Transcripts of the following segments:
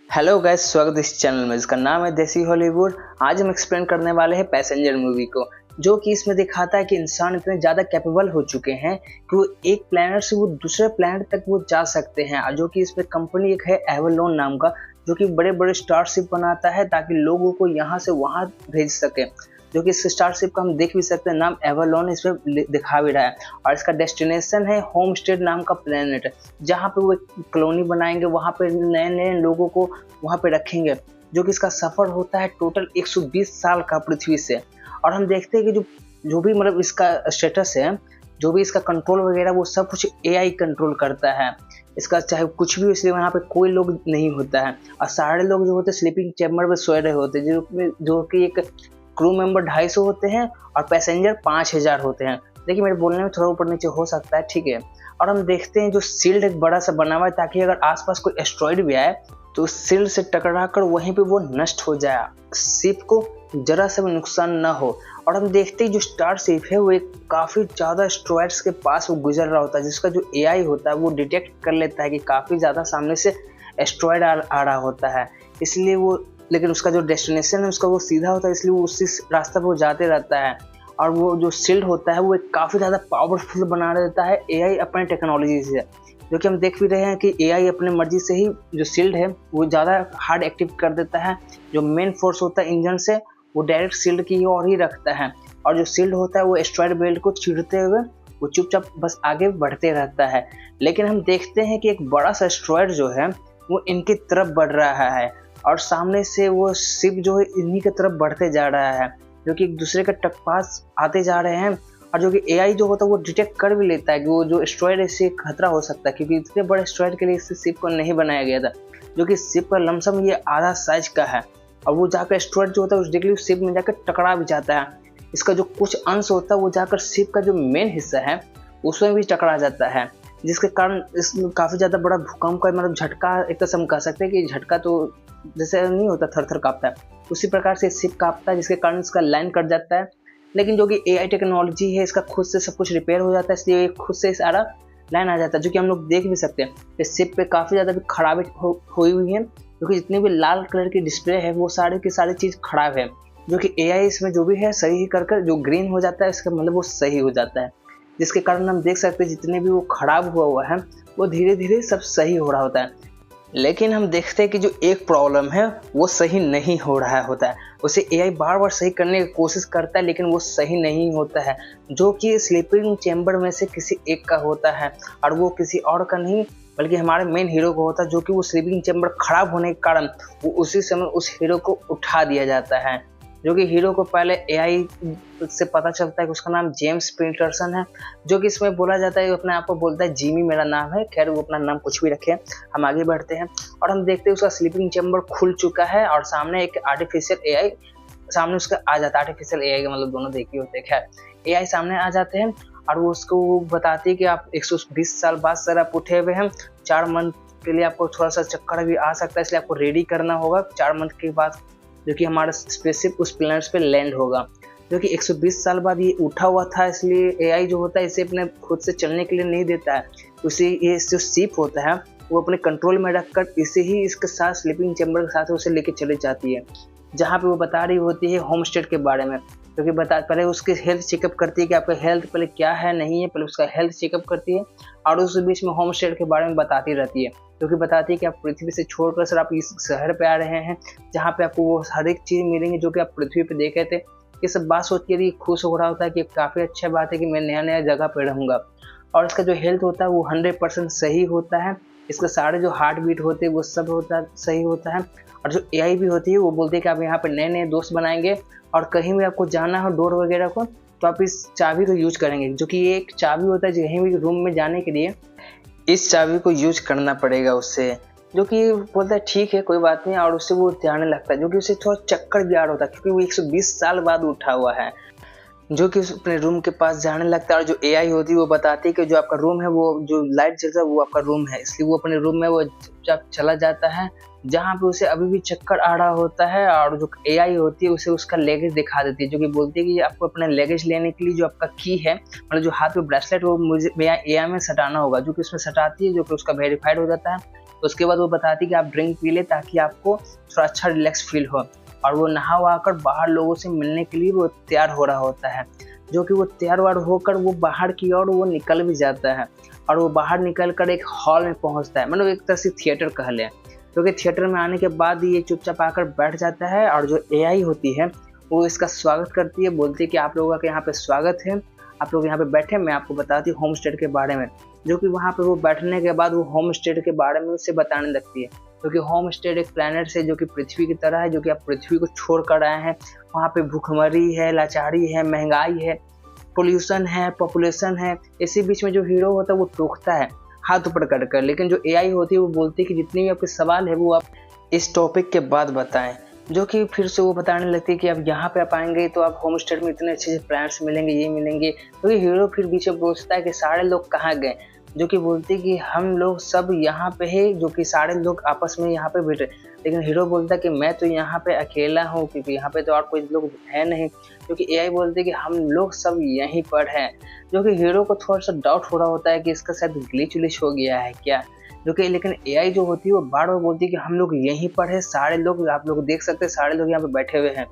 Hello guys, स्वागत है इस चैनल में जिसका नाम है देसी हॉलीवुड। आज हम एक्सप्लेन करने वाले हैं पैसेंजर मूवी को, जो कि इसमें दिखाता है कि इंसान इतने ज़्यादा कैपेबल हो चुके हैं कि वो एक प्लैनेट से वो दूसरे प्लैनेट तक वो जा सकते हैं। और जो कि इसमें कंपनी एक है एवरलोन नाम का, जो कि बड़े बड़े स्टारशिप बनाता है ताकि लोगों को यहाँ से वहाँ भेज सके। जो कि इस स्टारशिप का हम देख भी सकते हैं, नाम एवरलोन इसमें दिखा भी रहा है। और इसका डेस्टिनेशन है होम स्टेट नाम का प्लेनेट, जहाँ पे वो एक कॉलोनी बनाएंगे, वहाँ पे नए नए लोगों को वहाँ पे रखेंगे। जो कि इसका सफ़र होता है टोटल 120 साल का पृथ्वी से। और हम देखते हैं कि जो भी मतलब इसका स्टेटस है, जो भी इसका कंट्रोल वगैरह, वो सब कुछ एआई कंट्रोल करता है। इसका चाहे कुछ भी हो, इसलिए वहाँ पे कोई लोग नहीं होता है। और सारे लोग जो होते हैं स्लीपिंग चैम्बर में सोए रहे होते हैं, जो कि एक क्रू मेंबर 250 होते हैं और पैसेंजर 5000 होते हैं। देखिए, मेरे बोलने में थोड़ा ऊपर नीचे हो सकता है, ठीक है। और हम देखते हैं जो शील्ड एक बड़ा सा बना हुआ है, ताकि अगर आसपास कोई एस्ट्रॉइड भी आए तो उस शील्ड से टकरा कर वहीं पे वो नष्ट हो जाए, शिप को जरा सा भी नुकसान ना हो। और हम देखते हैं जो स्टारशिप है वो एक काफ़ी ज़्यादा एस्ट्रॉइड्स के पास वो गुजर रहा होता है, जिसका जो एआई होता है वो डिटेक्ट कर लेता है कि काफ़ी ज़्यादा सामने से एस्ट्रॉइड आ रहा होता है। इसलिए वो, लेकिन उसका जो डेस्टिनेशन है उसका वो सीधा होता है, इसलिए वो उसी रास्ता पर वो जाते रहता है। और वो जो शील्ड होता है वो एक काफ़ी ज़्यादा पावरफुल बना देता है एआई अपने टेक्नोलॉजी से। जो कि हम देख भी रहे हैं कि एआई अपने मर्जी से ही जो शील्ड है वो ज़्यादा हार्ड एक्टिव कर देता है। जो मेन फोर्स होता है इंजन से, वो डायरेक्ट शील्ड की ओर ही रखता है। और जो शील्ड होता है वो एस्ट्रॉइड बेल्ट को चीरते हुए वो चुपचाप बस आगे बढ़ते रहता है। लेकिन हम देखते हैं कि एक बड़ा सा एस्ट्रॉइड जो है वो इनकी तरफ बढ़ रहा है, और सामने से वो शिप जो है इन्हीं की तरफ बढ़ते जा रहा है, जो कि एक दूसरे के पास आते जा रहे हैं। और जो कि एआई जो होता है वो डिटेक्ट कर भी लेता है कि वो जो एस्ट्रॉइड इससे खतरा हो सकता है, क्योंकि इतने बड़े एस्ट्रॉइड के लिए इस शिप को नहीं बनाया गया था। जो कि शिप का लमसम ये आधा साइज का है, और वो जाकर एस्ट्रॉइड जो होता है उस डिग्री शिप में जाकर टकरा भी जाता है। इसका जो कुछ अंश होता है वो जाकर शिप का जो मेन हिस्सा है उसमें भी टकरा जाता है, जिसके कारण इसमें काफ़ी ज़्यादा बड़ा भूकंप का मतलब झटका, एक किस्म कह सकते हैं कि झटका तो जैसे नहीं होता थर थर कांपता है, उसी प्रकार से शिप कांपता है, जिसके कारण इसका लाइन कट जाता है। लेकिन जो कि एआई टेक्नोलॉजी है, इसका खुद से सब कुछ रिपेयर हो जाता है, इसलिए खुद से सारा लाइन आ जाता है। जो कि हम लोग देख भी सकते हैं इस शिप पे काफ़ी ज़्यादा भी खराबी हुई हुई है, क्योंकि जितनी भी लाल कलर की डिस्प्ले है वो सारी की सारी चीज़ खराब है। जो कि एआई इसमें जो भी है सही ही कर जो ग्रीन हो जाता है, इसका मतलब वो सही हो जाता है, जिसके कारण हम देख सकते हैं जितने भी वो खराब हुआ है वो धीरे धीरे सब सही हो रहा होता है। लेकिन हम देखते हैं कि जो एक प्रॉब्लम है वो सही नहीं हो रहा होता है, उसे एआई बार बार सही करने की कोशिश करता है, लेकिन वो सही नहीं होता है। जो कि स्लीपिंग चैम्बर में से किसी एक का होता है, और वो किसी और का नहीं बल्कि हमारे मेन हीरो का होता है। जो कि वो स्लीपिंग चैम्बर खराब होने के कारण वो उसी समय उस हीरो को उठा दिया जाता है। जो कि हीरो को पहले एआई से पता चलता है कि उसका नाम जेम्स पीटरसन है। जो कि इसमें बोला जाता है, अपने आप को बोलता है जिमी मेरा नाम है। खैर, वो अपना नाम कुछ भी रखे, हम आगे बढ़ते हैं। और हम देखते हैं उसका स्लीपिंग चैम्बर खुल चुका है, और सामने एक आर्टिफिशियल एआई सामने उसका आ जाता है। आर्टिफिशियल एआई का मतलब दोनों देखे होते हैं। खैर, एआई सामने आ जाते हैं और वो उसको बताती है कि आप 120 साल बाद सर आप उठे हुए हैं, 4 मंथ के लिए आपको थोड़ा सा चक्कर भी आ सकता है, इसलिए आपको रेडी करना होगा। 4 मंथ के बाद जो कि हमारा स्पेसशिप उस प्लैनेट पे लैंड होगा। जो कि 120 साल बाद ये उठा हुआ था, इसलिए एआई जो होता है इसे अपने खुद से चलने के लिए नहीं देता है। उसे ये जो शिप होता है वो अपने कंट्रोल में रखकर इसे ही इसके साथ स्लीपिंग चैम्बर के साथ उसे लेके चली जाती है, जहाँ पे वो बता रही होती है होम स्टेट के बारे में। क्योंकि पहले उसकी हेल्थ चेकअप करती है कि आपका हेल्थ पहले क्या है नहीं है, पहले उसका हेल्थ चेकअप करती है, और उस बीच में होम स्टेट के बारे में बताती रहती है। क्योंकि बताती है कि आप पृथ्वी से छोड़कर सर आप इस शहर पे आ रहे हैं, जहाँ पे आपको वो हर एक चीज़ मिलेंगी जो कि आप पृथ्वी पे देखे थे। ये सब बात सोच के यदि खुश हो रहा होता है कि काफ़ी अच्छा बात है कि मैं नया नया जगह पे रहूँगा। और इसका जो हेल्थ होता है वो 100% सही होता है। इसके सारे जो हार्ट बीट होते हैं वो सब सही होता है। और जो एआई भी होती है वो बोलती है कि आप यहाँ पे नए नए दोस्त बनाएंगे, और कहीं भी आपको जाना हो डोर वगैरह को तो आप इस चाबी को यूज करेंगे। जो कि ये एक चाबी होता है, कहीं भी रूम में जाने के लिए इस चाबी को यूज करना पड़ेगा उससे। जो कि बोलता है ठीक है कोई बात नहीं, और उससे वो जाने लगता है। जो कि उसे थोड़ा चक्कर भी आ रहा होता है, क्योंकि वो 120 साल बाद उठा हुआ है। जो कि अपने रूम के पास जाने लगता है, और जो एआई होती है वो बताती है कि जो आपका रूम है वो जो लाइट जलता है वो आपका रूम है, इसलिए वो अपने रूम में वो चुपचाप चला जाता है, जहाँ पे उसे अभी भी चक्कर आ रहा होता है। और जो एआई होती है उसे उसका लगेज दिखा देती है, जो कि बोलती है कि आपको अपने लगेज लेने के लिए जो आपका की है, मतलब जो हाथ में ब्रेसलेट, वो मुझे एआई में सटाना होगा। जो कि उसमें सटाती है, जो कि उसका वेरीफाइड हो जाता है। उसके बाद वो बताती है कि आप ड्रिंक पी ले ताकि आपको थोड़ा अच्छा रिलैक्स फील हो। और वो नहा वहा कर बाहर लोगों से मिलने के लिए वो तैयार हो रहा होता है। जो कि वो तैयार वार होकर वो बाहर की ओर वो निकल भी जाता है और वो बाहर निकल कर एक हॉल में पहुंचता है, मतलब एक तरह से थिएटर कह लें। क्योंकि थिएटर में आने के बाद ये चुपचाप आकर बैठ जाता है और जो एआई होती है वो इसका स्वागत करती है, बोलती है कि आप लोगों का यहाँ पे स्वागत है, आप लोग यहाँ पे बैठे, मैं आपको बताती हूँ होम स्टे के बारे में। जो कि वहाँ पे वो बैठने के बाद वो होम स्टे के बारे में उससे बताने लगती है। क्योंकि होम स्टे एक प्लैनेट से जो कि पृथ्वी की तरह है, जो कि आप पृथ्वी को छोड़ कर आए हैं। वहाँ पे भूखमरी है, लाचारी है, महंगाई है, पोल्यूशन है, पॉपुलेशन है। इसी बीच में जो हीरो होता है वो टोकता है हाथ ऊपर कर, लेकिन जो एआई होती है वो बोलती है कि जितनी भी आपके सवाल है वो आप इस टॉपिक के बाद बताएं। जो कि फिर से वो बताने लगती है कि अब यहाँ पे आप आएंगे तो आप होम स्टे में इतने अच्छे प्लान्स मिलेंगे, ये मिलेंगे। तो हीरो फिर बीच में पूछता है कि सारे लोग कहाँ गए। जो कि बोलते हैं कि हम लोग सब यहाँ पे है, जो कि सारे लोग आपस में यहाँ पे बैठे। लेकिन हीरो बोलता है कि मैं तो यहाँ पे अकेला हूँ, क्योंकि यहाँ पे तो और कोई लोग है नहीं। क्योंकि एआई बोलते हैं कि हम लोग सब यहीं पर हैं। जो कि हीरो को थोड़ा सा डाउट हो रहा होता है कि इसका शायद ग्लिच विलिच हो गया है क्या। जो कि लेकिन एआई जो होती है वो बार बार बोलती है कि हम लोग यहीं पर है, सारे लोग आप लोग देख सकते हैं, सारे लोग यहाँ पे बैठे हुए हैं।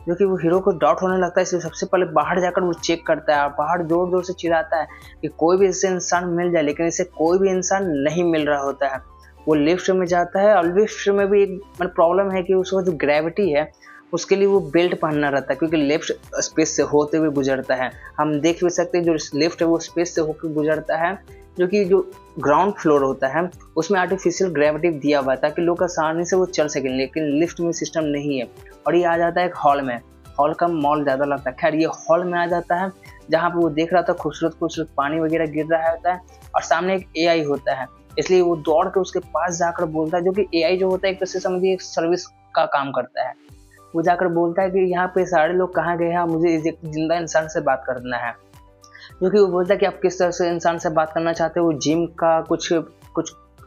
जो कि वो हीरो को डाउट होने लगता है, इसलिए सबसे पहले बाहर जाकर वो चेक करता है और बाहर जोर जोर से चिल्लाता है कि कोई भी इससे इंसान मिल जाए। लेकिन इसे कोई भी इंसान नहीं मिल रहा होता है। वो लिफ्ट में जाता है और लिफ्ट में भी एक प्रॉब्लम है कि उसको जो ग्रेविटी है उसके लिए वो बेल्ट पहनना रहता है, क्योंकि लिफ्ट स्पेस से होते हुए गुजरता है। हम देख भी सकते हैं जो लिफ्ट है वो स्पेस से होकर गुजरता है। जो कि जो ग्राउंड फ्लोर होता है उसमें आर्टिफिशियल ग्रेविटी दिया हुआ है ताकि लोग आसानी से वो चल सकें, लेकिन लिफ्ट में सिस्टम नहीं है। और ये आ जाता है एक हॉल में, हॉल का मॉल ज़्यादा लगता है। खैर ये हॉल में आ जाता है जहाँ पे वो देख रहा था खूबसूरत खूबसूरत पानी वगैरह गिर रहा होता है और सामने एक एआई होता है। इसलिए वो दौड़ के उसके पास जाकर बोलता है, जो कि एआई जो होता है एक तरह से समझिए एक सर्विस का काम करता है। वो जाकर बोलता है कि यहाँ पे सारे लोग कहाँ गए हैं, मुझे एक जिंदा इंसान से बात करना है। जो कि वो बोलता है कि आप किस तरह से इंसान से बात करना चाहते हो, जिम का कुछ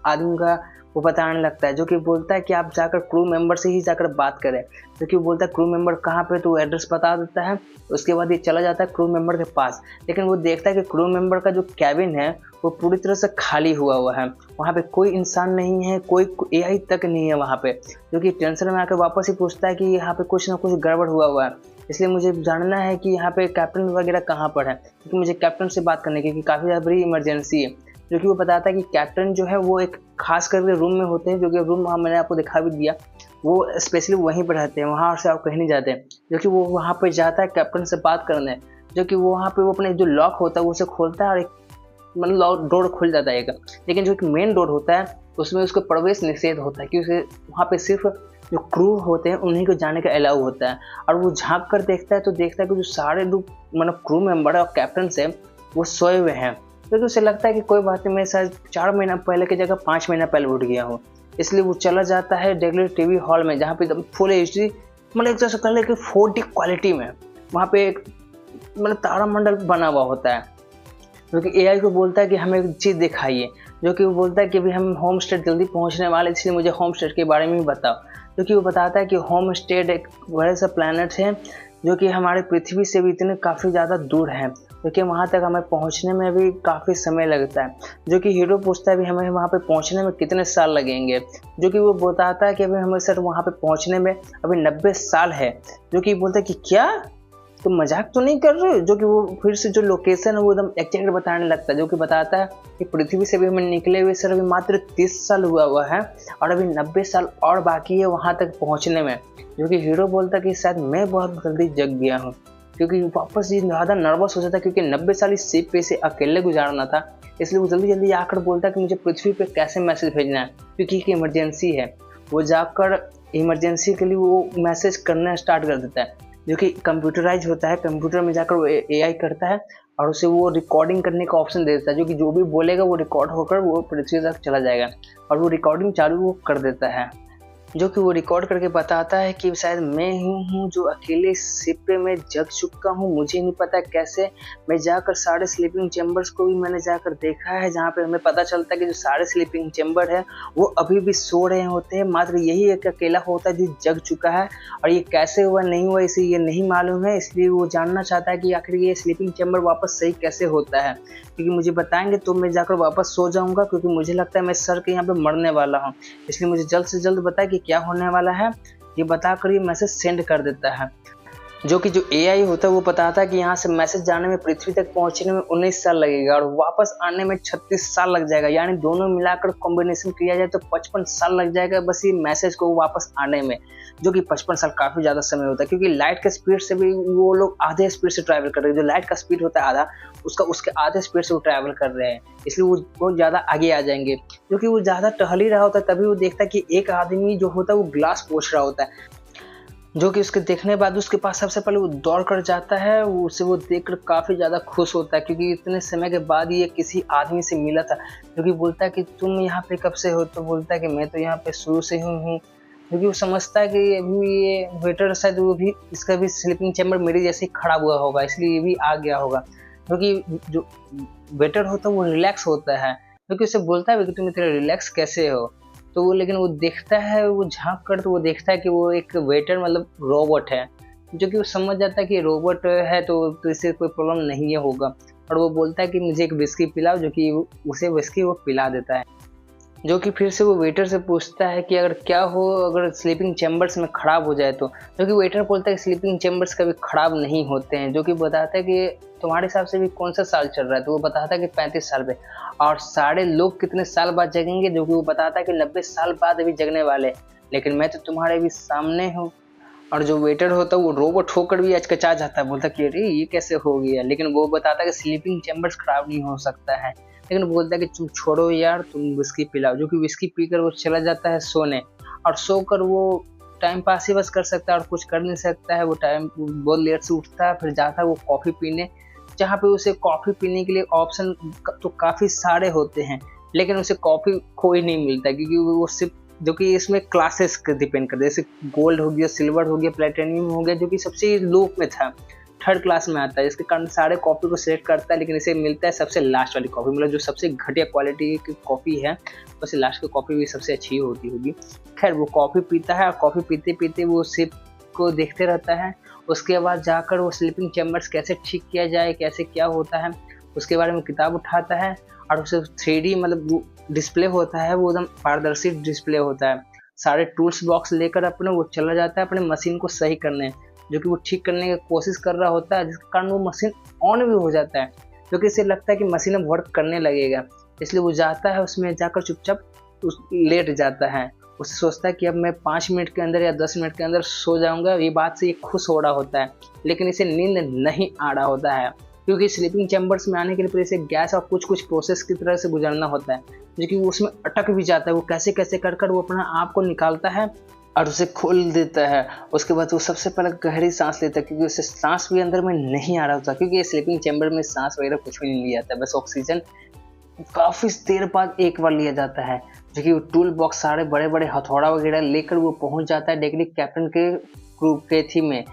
आदमी का वो बताने लगता है। जो कि बोलता है कि आप जाकर क्रू मेंबर से ही जाकर बात करें। जो कि वो बोलता है क्रू मेंबर कहाँ पे, तो वो एड्रेस बता देता है। उसके बाद ये चला जाता है क्रू मेंबर के पास। लेकिन वो देखता है कि क्रू मेंबर का जो कैबिन है वो पूरी तरह से खाली हुआ है, वहाँ पे कोई इंसान नहीं है, कोई एआई तक नहीं है वहाँ पे। जो कि टेंशन में आकर वापस ही पूछता है कि यहाँ पे कुछ ना कुछ गड़बड़ हुआ है, इसलिए मुझे जानना है कि यहाँ पे कैप्टन वगैरह कहाँ पर है, क्योंकि मुझे कैप्टन से बात करने की क्योंकि काफ़ी ज़्यादा बड़ी इमरजेंसी है। जो कि वो बताता है कि कैप्टन जो है वो एक खास करके रूम में होते हैं, जो कि रूम मैंने आपको दिखा भी दिया, वो स्पेशली वहीं पर रहते हैं, वहाँ से आप कहीं नहीं जाते। जो कि वो वहाँ पर जाता है कैप्टन से बात करने। जो कि वो वहाँ पे वो अपने जो लॉक होता है वो उसे खोलता है और एक मतलब डोर खुल जाता है एक। लेकिन जो एक मेन डोर होता है उसमें उसको प्रवेश निषेध होता है, क्योंकि वहाँ पे सिर्फ जो क्रू होते हैं उन्हीं को जाने का अलाउ होता है। और वो झांक कर देखता है तो देखता है कि जो सारे लोग मतलब क्रू मेंबर और कैप्टन से वो सोए हुए हैं। तो उसे लगता है कि कोई बात नहीं, मैं शायद 4 महीना पहले की जगह 5 महीना पहले उठ गया हूँ। इसलिए वो चला जाता है रेगुलर टीवी हॉल में, जहाँ पे एकदम फुल HD मतलब एक तरह से कह ले कि 4D क्वालिटी में वहाँ पे एक मतलब तारामंडल बना हुआ होता है। जो कि एआई को बोलता है कि हमें एक चीज़ दिखाइए। जो कि वो बोलता है कि अभी हम होम स्टे जल्दी पहुंचने वाले, इसलिए मुझे होम स्टे के बारे में भी बताओ। जो कि वो बताता है कि होम स्टे एक बड़े सा प्लैनेट है जो कि हमारे पृथ्वी से भी इतने काफ़ी ज़्यादा दूर है, क्योंकि वहाँ तक हमें पहुँचने में भी काफ़ी समय लगता है। जो कि हीरो पूछता है भी हमें वहाँ पे पहुँचने में कितने साल लगेंगे। जो कि वो बताता है कि अभी हमें सर वहाँ पे पहुँचने में अभी 90 साल है। जो कि बोलता है कि क्या तो मजाक तो नहीं कर रहे। जो कि वो फिर से जो लोकेशन है वो एकदम एक्जैक्ट बताने लगता है। जो कि बताता है कि पृथ्वी से भी हमें निकले हुए सर अभी मात्र 30 साल हुआ है और अभी 90 साल और बाकी है वहाँ तक पहुँचने में। जो कि हीरो बोलता है कि शायद मैं बहुत जल्दी जग गया हूँ, क्योंकि वापस ये ज़्यादा नर्वस हो जाता, क्योंकि 90 साल इस शिप पे से अकेले गुजारना था। इसलिए वो जल्दी जल्दी आकर बोलता है कि मुझे पृथ्वी पे कैसे मैसेज भेजना है, क्योंकि एक इमरजेंसी है। वो जाकर इमरजेंसी के लिए वो मैसेज करना स्टार्ट कर देता है, जो कि कंप्यूटराइज होता है। कंप्यूटर में जाकर वो एआई करता है और उसे वो रिकॉर्डिंग करने का ऑप्शन दे देता है, जो कि जो भी बोलेगा वो रिकॉर्ड होकर वो पृथ्वी तक चला जाएगा। और वो रिकॉर्डिंग चालू वो कर देता है। जो कि वो रिकॉर्ड करके बताता है कि शायद मैं ही हूँ जो अकेले शिप पे मैं जग चुका हूँ, मुझे नहीं पता कैसे। मैं जाकर सारे स्लीपिंग चैम्बर्स को भी मैंने जाकर देखा है, जहाँ पे हमें पता चलता है कि जो सारे स्लीपिंग चैम्बर है वो अभी भी सो रहे होते हैं, मात्र यही एक अकेला होता है जो जग चुका है। और ये कैसे हुआ नहीं हुआ इसे ये नहीं मालूम है, इसलिए वो जानना चाहता है कि आखिर ये स्लीपिंग चैम्बर वापस सही कैसे होता है, क्योंकि मुझे बताएंगे तो मैं जाकर वापस सो जाऊँगा, क्योंकि मुझे लगता है मैं सर के यहाँ पे मरने वाला हूँ। इसलिए मुझे जल्द से जल्द बताए कि क्या होने वाला है, ये बताकर ये मैसेज सेंड कर देता है। जो कि जो एआई होता है वो बताता है कि यहाँ से मैसेज जाने में पृथ्वी तक पहुंचने में 19 साल लगेगा और वापस आने में 36 साल लग जाएगा, यानी दोनों मिलाकर कॉम्बिनेशन किया जाए तो 55 साल लग जाएगा बस ये मैसेज को वापस आने में। जो कि 55 साल काफ़ी ज़्यादा समय होता है, क्योंकि लाइट के स्पीड से भी वो लोग आधे स्पीड से ट्रैवल कर रहे हैं। जो लाइट का स्पीड होता है आधा, उसके आधे स्पीड से वो ट्रैवल कर रहे हैं, इसलिए वो बहुत ज़्यादा आगे आ जाएंगे। क्योंकि वो ज़्यादा टहल ही रहा होता है, तभी वो देखता है कि एक आदमी जो होता है वो ग्लास पोंछ रहा होता है। जो कि उसके देखने बाद उसके पास सबसे पहले वो दौड़ कर जाता है, उसे वो देखकर काफ़ी ज़्यादा खुश होता है, क्योंकि इतने समय के बाद ये किसी आदमी से मिला था। जो कि बोलता है कि तुम यहाँ पे कब से हो, तो बोलता है कि मैं तो यहाँ पे शुरू से ही हूँ। क्योंकि वो समझता है कि अभी ये वेटर शायद वो भी इसका भी स्लीपिंग चैम्बर मेरे जैसे ही खड़ा हुआ होगा, इसलिए ये भी आ गया होगा। क्योंकि जो वेटर होता है वो रिलैक्स होता है, क्योंकि उसे बोलता है कि तुम इतने रिलैक्स कैसे हो। तो वो लेकिन वो देखता है, वो झांक कर तो वो देखता है कि वो एक वेटर मतलब रोबोट है। जो कि वो समझ जाता है कि रोबोट है तो इससे कोई प्रॉब्लम नहीं होगा। और वो बोलता है कि मुझे एक विस्की पिलाओ, जो कि उसे विस्की वो पिला देता है। जो कि फिर से वो वेटर से पूछता है कि अगर क्या हो अगर स्लीपिंग चैम्बर्स में ख़राब हो जाए तो। जो कि वेटर बोलता है कि स्लीपिंग चैम्बर्स कभी ख़राब नहीं होते हैं। जो कि बताता है कि तुम्हारे हिसाब से भी कौन सा साल चल रहा है, तो वो बताता है कि 35 साल पे। और सारे लोग कितने साल बाद जगेंगे, जो कि वो बताता है कि 90 साल बाद अभी जगने वाले, लेकिन मैं तो तुम्हारे भी सामने हूँ। और जो वेटर होता है वो रोबोट होकर भी अचकचा जाता है, बोलता कि अरे ये कैसे हो गया, लेकिन वो बताता है कि स्लीपिंग चैम्बर्स खराब नहीं हो सकता है। लेकिन बोलता है कि तुम छोड़ो यार, तुम विस्की पिलाओ। जो कि विस्की पीकर वो चला जाता है सोने, और सोकर वो टाइम पास ही बस कर सकता है और कुछ कर नहीं सकता है। वो टाइम बहुत लेट से उठता है, फिर जाता है वो कॉफ़ी पीने, जहाँ पे उसे कॉफ़ी पीने के लिए ऑप्शन तो काफ़ी सारे होते हैं, लेकिन उसे कॉफ़ी कोई नहीं मिलता, क्योंकि वो सिर्फ जो कि इसमें क्लासेस डिपेंड करते हैं, जैसे गोल्ड हो गया, सिल्वर हो गया, प्लेटिनियम हो गया, जो कि सबसे लो में था, थर्ड क्लास में आता है, इसके कारण सारे कॉफ़ी को सिलेक्ट करता है। लेकिन इसे मिलता है सबसे लास्ट वाली कॉफ़ी, मतलब जो सबसे घटिया क्वालिटी की कॉफ़ी है, वैसे लास्ट की कॉफ़ी भी सबसे अच्छी होती होगी। खैर वो कॉफ़ी पीता है, और कॉफ़ी पीते पीते वो सिप को देखते रहता है। उसके बाद जाकर वो स्लीपिंग चैम्बर्स कैसे ठीक किया जाए, कैसे क्या होता है, उसके बारे में किताब उठाता है। और उसे 3D मतलब डिस्प्ले होता है, वो एकदम पारदर्शी डिस्प्ले होता है। सारे टूल्स बॉक्स लेकर अपने वो चला जाता है अपने मशीन को सही करने, जो कि वो ठीक करने की कोशिश कर रहा होता है, जिसके कारण वो मशीन ऑन भी हो जाता है। जो कि इसे लगता है कि मशीन अब वर्क करने लगेगा, इसलिए वो जाता है उसमें जाकर चुपचाप लेट जाता है। उसे सोचता है कि अब मैं 5 मिनट के अंदर या 10 मिनट के अंदर सो जाऊंगा। ये बात से ये खुश हो रहा होता है, लेकिन इसे नींद नहीं आ रहा होता है, क्योंकि स्लीपिंग चैम्बर्स में आने के लिए पहले इसे गैस और कुछ कुछ प्रोसेस की तरह से गुजरना होता है, जो कि वो उसमें अटक भी जाता है। वो कैसे कैसे कर कर वो अपना आप को निकालता है और उसे खोल देता है। उसके बाद वो सबसे पहले गहरी सांस लेता है, क्योंकि उसे सांस भी अंदर में नहीं आ रहा होता, क्योंकि स्लीपिंग चैम्बर में सांस वगैरह कुछ भी नहीं लिया जाता है, बस ऑक्सीजन काफ़ी देर बाद एक बार लिया जाता है। जो कि वो टूल बॉक्स सारे बड़े बड़े हथौड़ा वगैरह लेकर वो पहुंच जाता है डायरेक्टली कैप्टन के क्रू के थी में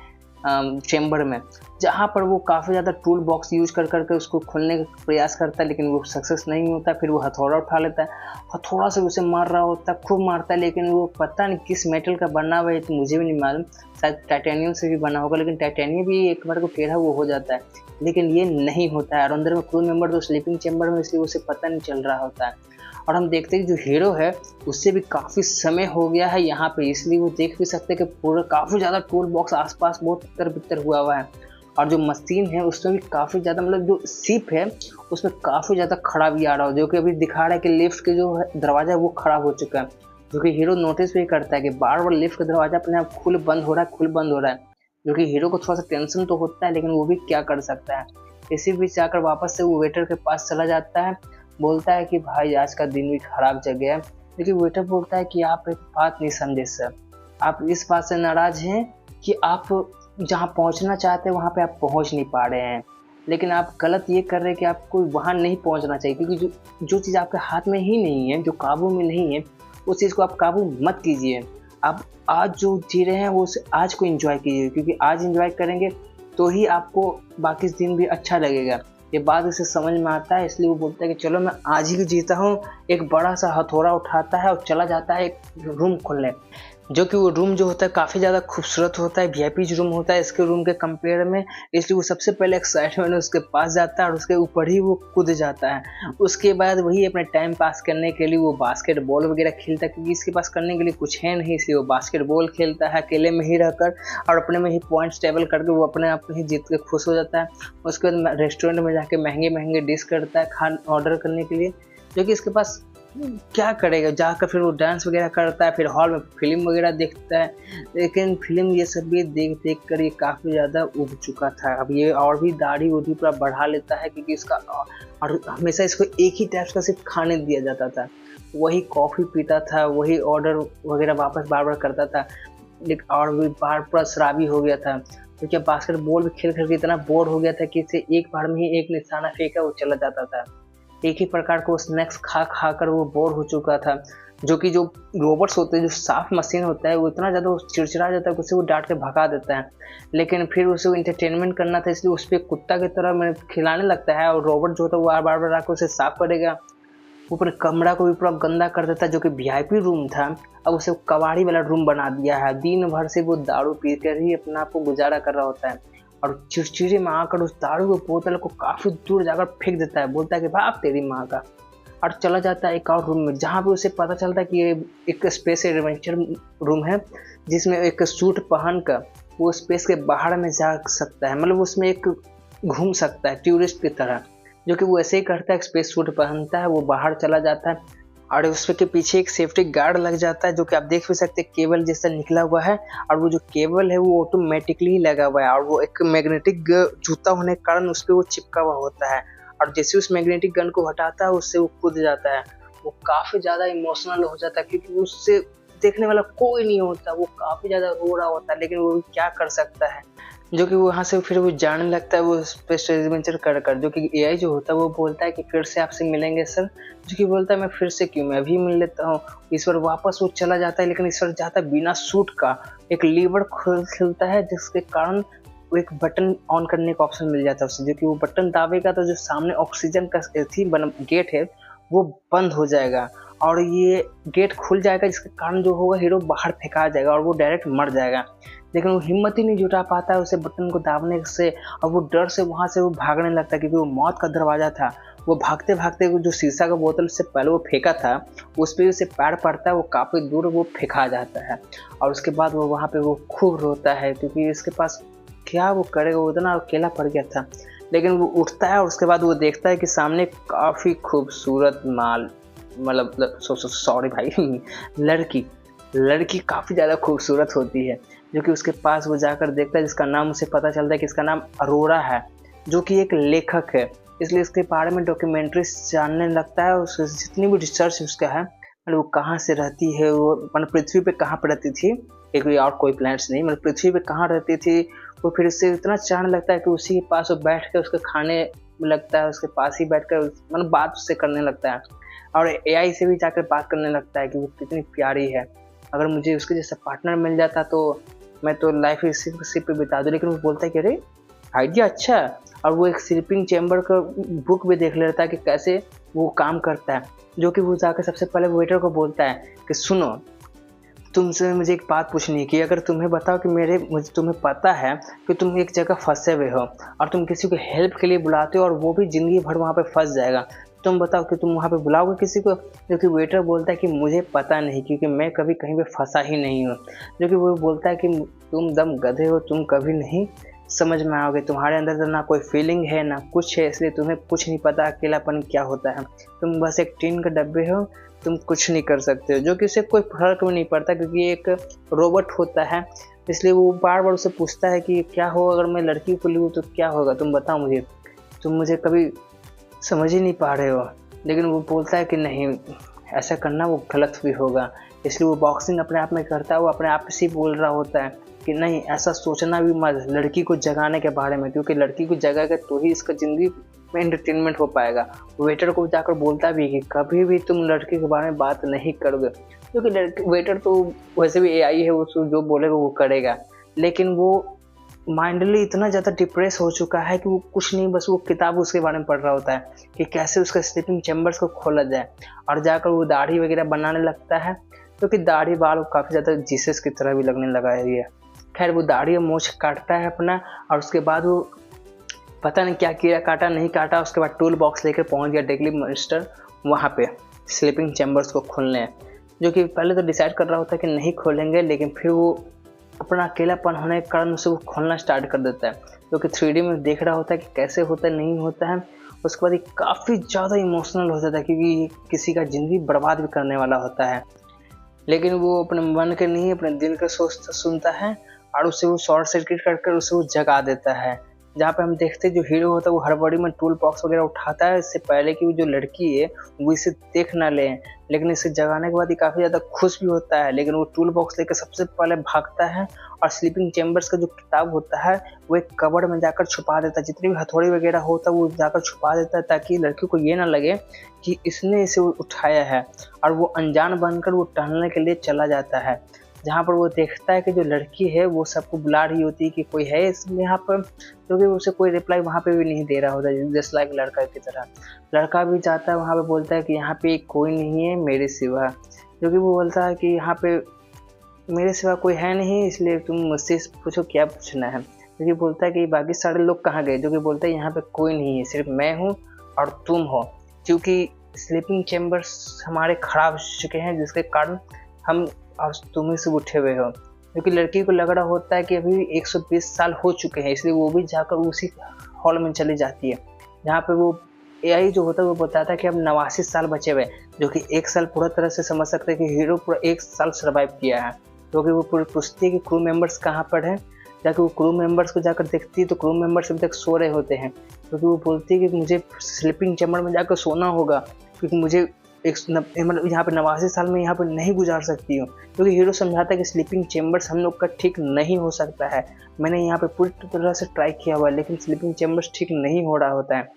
चैम्बर में, जहाँ पर वो काफ़ी ज़्यादा टूल बॉक्स यूज कर करके उसको खोलने का प्रयास करता है, लेकिन वो सक्सेस नहीं होता। फिर वो हथौड़ा उठा लेता है, हथौड़ा से उसे मार रहा होता है, खूब मारता है, लेकिन वो पता नहीं किस मेटल का बना हुआ है, तो मुझे भी नहीं मालूम, शायद टाइटेनियम से भी बना होगा, लेकिन टाइटेनियम भी एक बार को टेढ़ा वो हो जाता है, लेकिन ये नहीं होता है। और अंदर में क्रू मेंबर तो स्लीपिंग चैम्बर में, इसलिए उसे पता नहीं चल रहा होता है। और हम देखते हैं कि जो हीरो है उससे भी काफ़ी समय हो गया है यहाँ पे, इसलिए वो देख भी सकते हैं कि पूरा काफ़ी ज़्यादा टूल बॉक्स आसपास बहुत तितर बितर हुआ है। और जो मशीन है उसमें भी काफ़ी ज़्यादा मतलब जो शिप है उसमें काफ़ी ज़्यादा खराबी आ रहा हो, जो कि अभी दिखा रहा है कि लिफ्ट के जो दरवाज़ा है वो ख़राब हो चुका है। जो कि हीरो नोटिस भी करता है कि बार बार लिफ्ट का दरवाज़ा अपने आप खुल बंद हो रहा है, खुल बंद हो रहा है। जो कि हीरो को थोड़ा सा टेंशन तो होता है, लेकिन वो भी क्या कर सकता है। इसी बीच जाकर वापस से वो वेटर के पास चला जाता है, बोलता है कि भाई आज का दिन भी खराब जग गया है। लेकिन वेटर बोलता है कि आप एक बात नहीं समझे सर, आप इस बात से नाराज़ हैं कि आप जहाँ पहुँचना चाहते हैं वहाँ पे आप पहुँच नहीं पा रहे हैं, लेकिन आप गलत ये कर रहे हैं कि आपको वहाँ नहीं पहुँचना चाहिए, क्योंकि जो चीज़ आपके हाथ में ही नहीं है, जो काबू में नहीं है, उस चीज़ को आप काबू मत कीजिए। आप आज जो जी रहे हैं वो उसे आज को एंजॉय कीजिए, क्योंकि आज एंजॉय करेंगे तो ही आपको बाकी दिन भी अच्छा लगेगा। ये बात उसे समझ में आता है, इसलिए वो बोलता है कि चलो मैं आज ही जीता हूँ। एक बड़ा सा हथौड़ा उठाता है और चला जाता है एक रूम खोलने, जो कि वो रूम जो होता है काफ़ी ज़्यादा खूबसूरत होता है, वीआईपी रूम होता है इसके रूम के कंपेयर में। इसलिए वो सबसे पहले एक्साइटमेंट में उसके पास जाता है और उसके ऊपर ही वो कूद जाता है। उसके बाद वही अपने टाइम पास करने के लिए वो बास्केटबॉल वगैरह खेलता है, क्योंकि इसके पास करने के लिए कुछ है नहीं, इसलिए वो बास्केटबॉल खेलता है अकेले में ही रहकर और अपने में ही पॉइंट्स टेबल करके वो अपने आप ही जीत के खुश हो जाता है। उसके बाद रेस्टोरेंट में जाके महंगे महंगे डिश करता है खान ऑर्डर करने के लिए, जो कि इसके पास क्या करेगा जाकर। फिर वो डांस वगैरह करता है, फिर हॉल में फिल्म वगैरह देखता है। लेकिन फिल्म ये सब भी देख देख कर ये काफ़ी ज़्यादा उब चुका था। अब ये और भी दाढ़ी उड़ी पूरा बढ़ा लेता है, क्योंकि इसका और हमेशा इसको एक ही टाइप का सिर्फ खाने दिया जाता था। वही कॉफ़ी पीता था, वही ऑर्डर वगैरह वापस बार बार करता था, लेकिन और भी बार पूरा शराबी हो गया था। तो क्या बास्केटबॉल भी खेल कर इतना बोर हो गया था कि इसे एक बार में ही एक निशाना फेंका वो चला जाता था। एक ही प्रकार को स्नैक्स खा खा कर वो बोर हो चुका था। जो कि जो रोबोट्स होते हैं, जो साफ मशीन होता है, वो इतना ज़्यादा चिड़चिड़ा जाता है कि उसे वो डांट के भगा देता है। लेकिन फिर उसे वो इंटरटेनमेंट करना था, इसलिए उस पर कुत्ता की तरह मैं खिलाने लगता है और रोबोट जो होता है वो बार बार आकर उसे साफ करेगा। वो पूरे कमरा को भी पूरा गंदा कर देता है, जो कि वीआईपी रूम था अब उसे कबाड़ी वाला रूम बना दिया है। दिन भर से वो दारू पी कर ही अपना आप को गुजारा कर रहा होता है और चिड़चिड़े में आकर उस दारू की बोतल को काफ़ी दूर जाकर फेंक देता है, बोलता है कि भाग तेरी माँ का, और चला जाता है एक और रूम में, जहाँ पे उसे पता चलता है कि ये एक स्पेस एडवेंचर रूम है, जिसमें एक सूट पहन कर वो स्पेस के बाहर में जा सकता है, मतलब उसमें एक घूम सकता है टूरिस्ट की तरह। जो कि वो ऐसे ही करता है, स्पेस सूट पहनता है, वो बाहर चला जाता है और उसके पीछे एक सेफ्टी गार्ड लग जाता है, जो कि आप देख भी सकते हैं केबल जैसा निकला हुआ है। और वो जो केबल है वो ऑटोमेटिकली लगा हुआ है और वो एक मैग्नेटिक जूता होने के कारण उस पर वो चिपका हुआ होता है। और जैसे उस मैग्नेटिक गन को हटाता है उससे वो कूद जाता है। वो काफ़ी ज़्यादा इमोशनल हो जाता है, क्योंकि उससे देखने वाला कोई नहीं होता, वो काफ़ी ज़्यादा रो रहा होता है, लेकिन वो क्या कर सकता है। जो कि वो वहाँ से फिर वो जाने लगता है वो स्पेस एडवेंचर कर कर। जो कि एआई जो होता है वो बोलता है कि फिर से आपसे मिलेंगे सर। जो कि बोलता है मैं फिर से क्यों, मैं अभी मिल लेता हूँ। ईश्वर वापस वो चला जाता है, लेकिन ईश्वर जाता है बिना सूट का। एक लीवर खुलता है जिसके कारण वो एक बटन ऑन करने का ऑप्शन मिल जाता है उसे। जो कि वो बटन दाबेगा तो जो सामने ऑक्सीजन का गेट है वो बंद हो जाएगा और ये गेट खुल जाएगा, जिसके कारण जो होगा हीरो बाहर फेंका जाएगा और वो डायरेक्ट मर जाएगा। लेकिन वो हिम्मत ही नहीं जुटा पाता है उसे बटन को दाबने से, और वो डर से वहाँ से वो भागने लगता है, क्योंकि वो मौत का दरवाज़ा था। वो भागते भागते जो शीशा का बोतल से पहले वो फेंका था उस पर उसे पैर पड़ता है, वो काफ़ी दूर वो फेंका जाता है। और उसके बाद वो वहाँ पे वो खूब रोता है, क्योंकि इसके पास क्या वो करेगा, वो इतना अकेला पड़ गया था। लेकिन वो उठता है और उसके बाद वो देखता है कि सामने काफ़ी खूबसूरत मतलब सॉरी भाई लड़की काफ़ी ज़्यादा खूबसूरत होती है। जो कि उसके पास वो जाकर देखता है, जिसका नाम उसे पता चलता है कि इसका नाम अरोरा है, जो कि एक लेखक है। इसलिए इसके बारे में डॉक्यूमेंट्रीज जानने लगता है। उस जितनी भी रिसर्च उसका है, मतलब वो कहाँ से रहती है, वो मतलब पृथ्वी पे कहाँ पर रहती थी, एक और कोई प्लैनेट्स नहीं, मतलब पृथ्वी पे कहाँ रहती थी। वो फिर इससे इतना जानने लगता है कि उसी के पास वो बैठ कर उसके खाने लगता है, उसके पास ही बैठ कर मतलब बात उससे करने लगता है और एआई से भी जाकर बात करने लगता है कि वो कितनी प्यारी है। अगर मुझे उसके जैसा पार्टनर मिल जाता तो मैं तो लाइफ इसी पे बिता दूँ। लेकिन वो बोलता है कि अरे आइडिया अच्छा है, और वो एक स्लीपिंग चैम्बर का बुक भी देख लेता है कि कैसे वो काम करता है। जो कि वो जाकर सबसे पहले वेटर को बोलता है कि सुनो, तुमसे मुझे एक बात पूछनी है कि अगर तुम्हें बताओ कि मुझे तुम्हें पता है कि तुम एक जगह फंसे हुए हो और तुम किसी को हेल्प के लिए बुलाते हो और वो भी ज़िंदगी भर वहाँ पे फंस जाएगा, तुम बताओ कि तुम वहाँ पे बुलाओगे किसी को। जो कि वेटर बोलता है कि मुझे पता नहीं, क्योंकि मैं कभी कहीं पे फंसा ही नहीं हूँ। जो कि वो बोलता है कि तुम दम गधे हो, तुम कभी नहीं समझ में आओगे, तुम्हारे अंदर तो ना कोई फीलिंग है ना कुछ है, इसलिए तुम्हें कुछ नहीं पता अकेलापन क्या होता है। तुम बस एक टीन के डब्बे हो, तुम कुछ नहीं कर सकते हो। जो कि उसे कोई फर्क भी नहीं पड़ता, क्योंकि एक रोबोट होता है। इसलिए वो बार बार उसे पूछता है कि क्या हो अगर मैं लड़की को लूँ तो क्या होगा, तुम बताओ मुझे, तुम मुझे कभी समझ ही नहीं पा रहे हो। लेकिन वो बोलता है कि नहीं, ऐसा करना वो गलत भी होगा। इसलिए वो बॉक्सिंग अपने आप में करता है, वो अपने आप से बोल रहा होता है कि नहीं, ऐसा सोचना भी मत लड़की को जगाने के बारे में, क्योंकि लड़की को जगाएगा तो ही इसका ज़िंदगी में एंटरटेनमेंट हो पाएगा। वेटर को जाकर बोलता भी है कि कभी भी तुम लड़के के बारे में बात नहीं करोगे, क्योंकि वेटर तो वैसे भी एआई है, वो जो बोलेगा वो करेगा। लेकिन वो माइंडली इतना ज़्यादा डिप्रेस हो चुका है कि वो कुछ नहीं, बस वो किताब उसके बारे में पढ़ रहा होता है कि कैसे उसका स्लीपिंग चैम्बर्स को खोला जाए। और जाकर वो दाढ़ी वगैरह बनाने लगता है, क्योंकि दाढ़ी बाल काफ़ी ज़्यादा जीसस की तरह भी लगने लगा है ये। खैर वो दाढ़ी और मूंछ काटता है अपना, और उसके बाद वो पता नहीं क्या कीड़ा काटा नहीं काटा, उसके बाद टूल बॉक्स लेकर पहुंच गया डेडली मॉन्स्टर वहाँ पे स्लीपिंग चैम्बर्स को खोलने। जो कि पहले तो डिसाइड कर रहा होता है कि नहीं खोलेंगे, लेकिन फिर वो अपना अकेलापन होने के कारण उसे वो खोलना स्टार्ट कर देता है, क्योंकि 3D में देख रहा होता है कि कैसे होता है नहीं होता है। उसके बाद ये काफ़ी ज़्यादा इमोशनल हो जाता है, क्योंकि ये किसी का ज़िंदगी बर्बाद भी करने वाला होता है। लेकिन वो अपने मन के नहीं, अपने दिल का सोचता सुनता है, और उसे वो शॉर्ट सर्किट कर उसे वो जगा देता है। जहाँ पे हम देखते हैं जो हीरो होता है वो हड़बड़ी में टूल बॉक्स वगैरह उठाता है, इससे पहले कि वो जो लड़की है वो इसे देख ना ले। लेकिन इसे जगाने के बाद ये काफ़ी ज़्यादा खुश भी होता है, लेकिन वो टूल बॉक्स लेकर सबसे पहले भागता है और स्लीपिंग चैम्बर्स का जो किताब होता है वो एक कबर्ड में जाकर छुपा देता है। जितनी भी हथौड़ी वगैरह होता है वो जाकर छुपा देता है, ताकि लड़की को ये ना लगे कि इसने इसे उठाया है। और वो अनजान बनकर वो टहलने के लिए चला जाता है, जहाँ पर वो देखता है कि जो लड़की है वो सबको बुला रही होती है कि कोई है इसमें यहाँ पर, क्योंकि उसे कोई रिप्लाई वहाँ पे भी नहीं दे रहा होता, जस्ट लाइक लड़का की तरह। लड़का भी जाता है वहाँ पे, बोलता है कि यहाँ पे कोई नहीं है मेरे सिवा, क्योंकि वो बोलता है कि यहाँ पे मेरे सिवा कोई है नहीं, इसलिए तुम मुझसे पूछो क्या पूछना है। क्योंकि बोलता है कि बाकी सारे लोग कहाँ गए, जो कि बोलता है यहाँ पे कोई नहीं है, सिर्फ मैं हूँ और तुम हो, क्योंकि स्लीपिंग चैम्बर्स हमारे ख़राब हो चुके हैं, जिसके कारण हम और तुम ही से उठे हुए हो। क्योंकि लड़की को लग रहा होता है कि अभी 120 साल हो चुके हैं, इसलिए वो भी जाकर उसी हॉल में चली जाती है, जहाँ पे वो एआई जो होता है वो बताता है कि अब 89 साल बचे हुए, जो कि 1 साल पूरा तरह से समझ सकते हैं कि हीरो पूरा 1 साल सर्वाइव किया है। क्योंकि वो पूरी पूछती है कि क्रू मेंबर्स कहाँ पर है, जाकर वो क्रू मेंबर्स को जाकर देखती है तो क्रू मेंबर्स अभी तक सो रहे होते हैं। क्योंकि वो बोलती है कि मुझे स्लीपिंग चैम्बर में जाकर सोना होगा, क्योंकि मुझे मतलब यहाँ पे 89 साल में यहाँ पे नहीं गुजार सकती हूँ। क्योंकि हीरो समझाता है कि स्लीपिंग चैम्बर्स हम लोग का ठीक नहीं हो सकता है, मैंने यहाँ पे पूरी तरह से ट्राई किया हुआ है, लेकिन स्लीपिंग चैम्बर्स ठीक नहीं हो रहा होता है।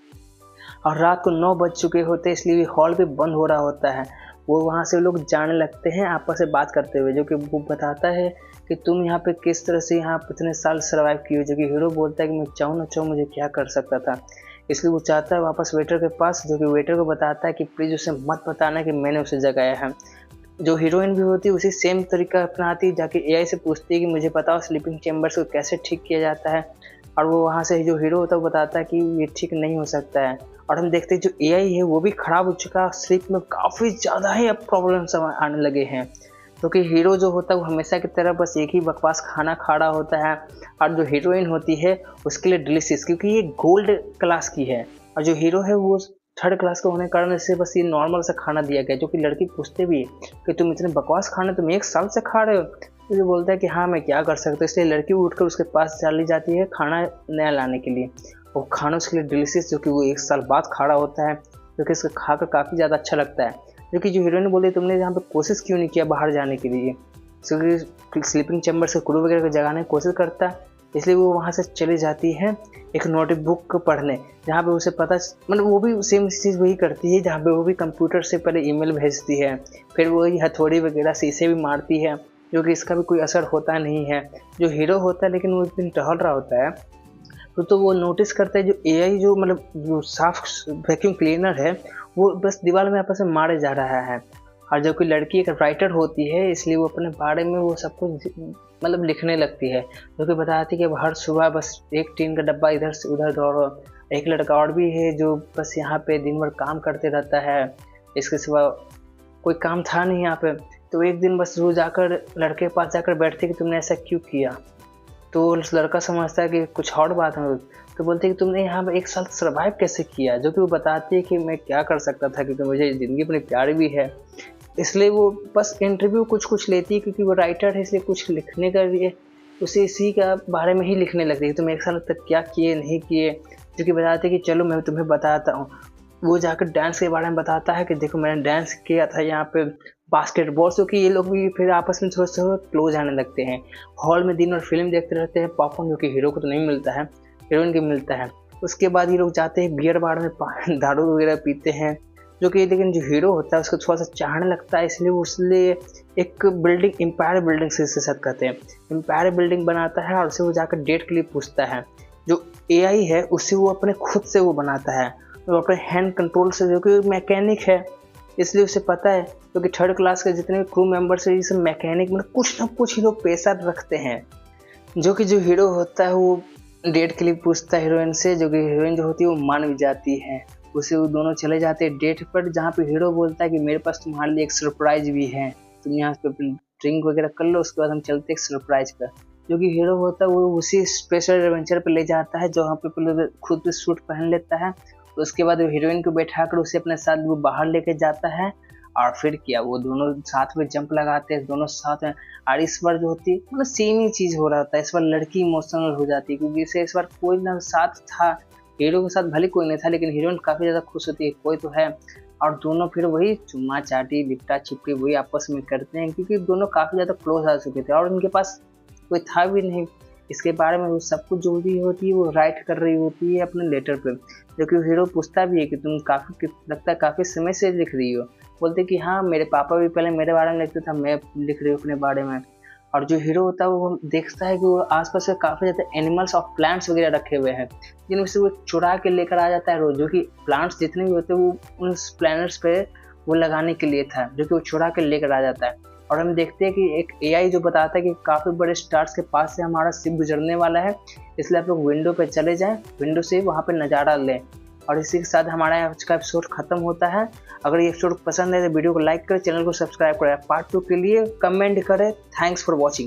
और रात को 9 बज चुके होते हैं, इसलिए हॉल भी बंद हो रहा होता है। वो वहाँ से लोग जाने लगते हैं आपस में बात करते हुए, जो कि वो बताता है कि तुम यहाँ पे किस तरह से यहाँ इतने साल सर्वाइव किए हो। जो कि हीरो बोलता है कि मैं चाहूँ ना चाहूँ मुझे क्या कर सकता था, इसलिए वो चाहता है वापस वेटर के पास, जो कि वेटर को बताता है कि प्लीज़ उसे मत बताना कि मैंने उसे जगाया है। जो हीरोइन भी होती है उसी सेम तरीका अपनाती है, जाके एआई से पूछती है कि मुझे बताओ स्लीपिंग चैम्बर्स को कैसे ठीक किया जाता है। और वो वहाँ से जो हीरो होता है वो बताता है कि ये ठीक नहीं हो सकता है। और हम देखते हैं जो एआई है वो भी ख़राब हो चुका है, स्लीप में काफ़ी ज़्यादा ही अब प्रॉब्लम्स आने लगे हैं। क्योंकि हीरो जो होता है वो हमेशा की तरह बस एक ही बकवास खाना खा रहा होता है, और जो हीरोइन होती है उसके लिए डिलीशियस, क्योंकि ये गोल्ड क्लास की है, और जो हीरो है वो 3rd क्लास का होने के कारण इसे बस ये नॉर्मल सा खाना दिया गया। जो कि लड़की पूछते भी है कि तुम इतने बकवास खाना तुम 1 साल से खा रहे हो, तो ये बोलता है कि हाँ मैं क्या कर सकता हूँ। इसलिए लड़की उठकर उसके पास चली जाती है खाना नया लाने के लिए। वो खाना उसके लिए डिलीशियस, जो कि वो 1 साल बाद खा रहा होता है, जो कि इसको खाकर काफ़ी ज़्यादा अच्छा लगता है। जो कि जो हीरोइन बोली तुमने यहाँ पे कोशिश क्यों नहीं किया बाहर जाने के लिए, क्योंकि स्लीपिंग चैम्बर से क्रू वगैरह को जगाने की कोशिश करता है। इसलिए वो वहाँ से चली जाती है एक नोटबुक को पढ़ने, जहाँ पे उसे पता मतलब वो भी सेम चीज़ वही करती है, जहाँ पे वो भी कंप्यूटर से पहले ईमेल भेजती है, फिर वही हथौड़ी वगैरह शीशे भी मारती है, जो कि इसका भी कोई असर होता नहीं है। जो हीरो होता है लेकिन वो एक दिन टहल रहा होता है, तो वो नोटिस करता है जो एआई जो मतलब जो साफ वैक्यूम क्लीनर है वो बस दीवार में आपस में मारे जा रहा है। और जो कि लड़की एक राइटर होती है, इसलिए वो अपने बारे में वो सब कुछ मतलब लिखने लगती है, जो कि बताती है कि हर सुबह बस एक टीन का डब्बा इधर से उधर दौड़ो। एक लड़का और भी है जो बस यहाँ पे दिन भर काम करते रहता है, इसके सिवा कोई काम था नहीं यहाँ पे। तो एक दिन बस वो जाकर लड़के के पास जाकर बैठते कि तुमने ऐसा क्यों किया, तो लड़का समझता है कि कुछ और बात है, तो बोलते हैं कि तुमने यहाँ पर 1 साल सर्वाइव कैसे किया। जो कि वो बताती है कि मैं क्या कर सकता था, क्योंकि मुझे ज़िंदगी अपनी प्यारी भी है। इसलिए वो बस इंटरव्यू कुछ लेती है, क्योंकि वो राइटर है, इसलिए कुछ लिखने का लिए उसे इसी का बारे में ही लिखने लगती है। तुम 1 साल तक क्या किए नहीं किए, जो कि बताते कि चलो मैं तुम्हें बताता हूँ। वो जाकर डांस के बारे में बताता है कि देखो मैंने डांस किया था यहाँ पे बास्केटबॉल, से कि ये लोग भी फिर आपस में थोड़ा सा क्लोज आने लगते हैं। हॉल में दिन और फिल्म देखते रहते हैं, पॉपकॉर्न जो कि हीरो को तो नहीं मिलता है, हीरोइन को मिलता है। उसके बाद ये लोग जाते हैं बियर बार में दारू वगैरह पीते हैं, जो कि लेकिन जो हीरो होता है उसको थोड़ा सा चाहने लगता है, इसलिए वो उसलिए एक बिल्डिंग एम्पायर बिल्डिंग से साथ कहते हैं एम्पायर बिल्डिंग बनाता है, और उसे वो जाकर डेट के लिए पूछता है। जो एआई है उसे वो अपने खुद से वो बनाता है, वो अपने हैंड कंट्रोल से, जो कि मैकेनिक है, इसलिए उसे पता है क्योंकि थर्ड क्लास के जितने भी क्रू मेंबर्स है ये सब मैकेनिक मतलब कुछ ना कुछ ही लोग पैसा रखते हैं। जो कि जो हीरो होता है वो डेट के लिए पूछता है हीरोइन से, जो कि हीरोइन जो होती है वो मान भी जाती है। उसे वो दोनों चले जाते हैं डेट पर, जहाँ पे हीरो बोलता है कि मेरे पास तुम्हारे लिए एक सरप्राइज भी है, तुम यहाँ पे ड्रिंक वगैरह कर लो, उसके बाद हम चलते हैं सरप्राइज पर। जो कि हीरो होता है वो उसी स्पेशल एडवेंचर पर ले जाता है, जहाँ पे पहले खुद सूट पहन लेता है, उसके बाद वो हीरोइन को बैठा कर उसे अपने साथ वो बाहर लेके जाता है, और फिर क्या वो दोनों साथ में जंप लगाते हैं दोनों साथ में। और इस बार जो होती है मतलब सेम ही चीज़ हो रहा था, इस बार लड़की इमोशनल हो जाती है क्योंकि इसे इस बार कोई ना साथ था, हीरो के साथ भले कोई नहीं था लेकिन हीरोइन काफ़ी ज़्यादा खुश होती है कोई तो है, और दोनों फिर वही चुम्मा चाटी लिपटा छिपटी वही आपस में करते हैं क्योंकि दोनों काफ़ी ज़्यादा क्लोज आ चुके थे और उनके पास कोई था भी नहीं। इसके बारे में वो सब कुछ जो भी होती है वो राइट कर रही होती है अपने लेटर पे, जो कि हीरो पूछता भी है कि तुम लगता है काफ़ी समय से लिख रही हो, बोलते कि हाँ मेरे पापा भी पहले मेरे बारे में लिखते था, मैं लिख रही हूँ अपने बारे में। और जो हीरो होता है वो देखता है कि वो आसपास में काफ़ी ज़्यादा एनिमल्स और प्लांट्स वगैरह रखे हुए हैं, जिनमें से वो चुरा के लेकर आ जाता है रोज, जो कि प्लांट्स जितने भी होते हैं वो उस प्लैनेट्स पे वो लगाने के लिए था, जो कि वो चुरा के लेकर आ जाता है। और हम देखते हैं कि एक एआई जो बताता है कि काफ़ी बड़े स्टार्स के पास से हमारा शिप गुजरने वाला है, इसलिए आप लोग विंडो पे चले जाएं, विंडो से वहाँ पे नज़ारा लें। और इसी के साथ हमारा आज का एपिसोड खत्म होता है। अगर ये एपिसोड पसंद है तो वीडियो को लाइक करें, चैनल को सब्सक्राइब करें, पार्ट 2 के लिए कमेंट करें। Thanks for watching.